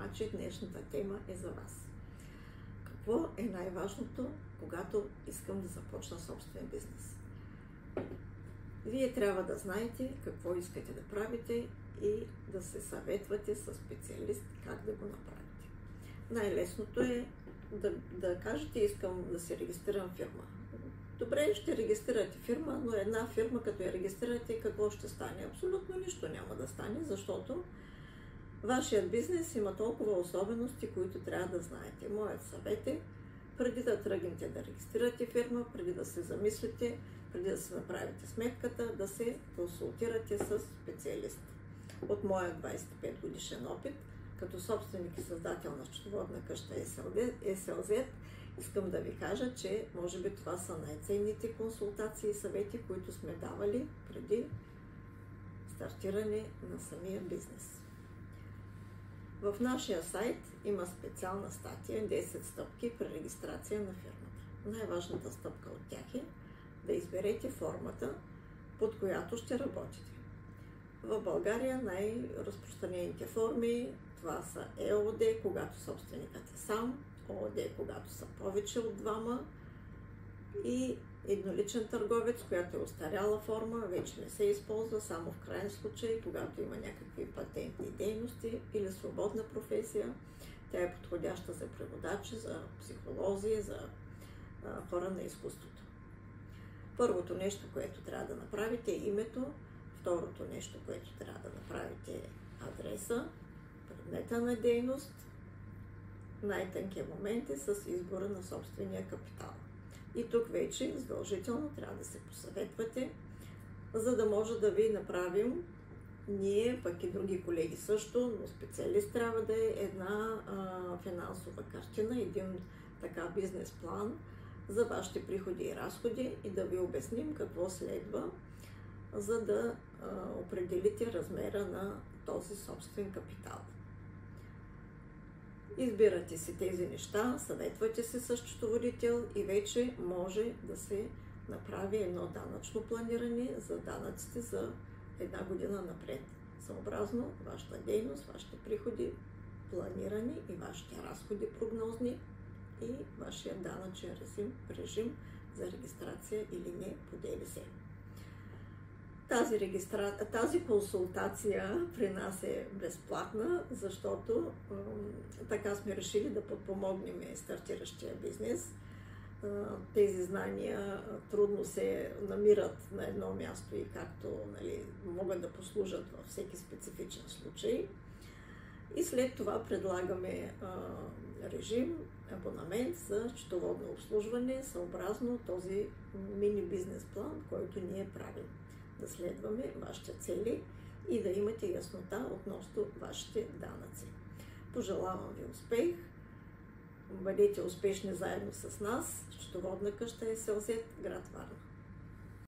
предприемачи, днешната тема е за вас. Какво е най-важното, когато искам да започна собствен бизнес? Вие трябва да знаете какво искате да правите и да се съветвате с специалист как да го направите. Най-лесното е да кажете: искам да се регистрирам фирма. Добре, ще регистрирате фирма, но една фирма, като я регистрирате, какво ще стане? Абсолютно нищо няма да стане, защото вашият бизнес има толкова особености, които трябва да знаете. Моят съвет е, преди да тръгнете да регистрирате фирма, преди да се замислите, преди да се направите сметката, да се консултирате с специалист. От моя 25 годишен опит, като собственик и създател на счетоводна къща SLZ, искам да ви кажа, че може би това са най-ценните консултации и съвети, които сме давали преди стартиране на самия бизнес. В нашия сайт има специална статия 10 стъпки при регистрация на фирмата. Най-важната стъпка от тях е да изберете формата, под която ще работите. В България най-разпространените форми това са ЕООД, когато собственикът е сам, ООД, когато са повече от двама, и едноличен търговец, която е остаряла форма, вече не се използва, само в крайен случай, когато има някакви патентни дейности или свободна професия. Тя е подходяща за преводачи, за психолози, за хора на изкуството. Първото нещо, което трябва да направите, е името. Второто нещо, което трябва да направите, е адреса, предмета на дейност. Най-тънкият момент е с избора на собствения капитал. И тук вече задължително трябва да се посъветвате, за да може да ви направим, ние, пък и други колеги също, но специалист трябва да е една финансова картина, един така бизнес план за вашите приходи и разходи и да ви обясним какво следва, за да определите размера на този собствен капитал. Избирате си тези неща, съветвате се с счетоводител и вече може да се направи едно данъчно планиране за данъците за една година напред. Съобразно вашата дейност, вашите приходи планирани и вашите разходи прогнозни и вашия данъчен режим за регистрация или не по ДДС. Тази консултация при нас е безплатна, защото така сме решили да подпомогнем стартиращия бизнес. Тези знания трудно се намират на едно място и както могат да послужат във всеки специфичен случай. И след това предлагаме режим, абонамент за счетоводно обслужване, съобразно този мини бизнес план, който ние правим. Да следваме вашите цели и да имате яснота относно вашите данъци. Пожелавам ви успех! Бъдете успешни заедно с нас. Счетоводна къща SLZ, град Варна.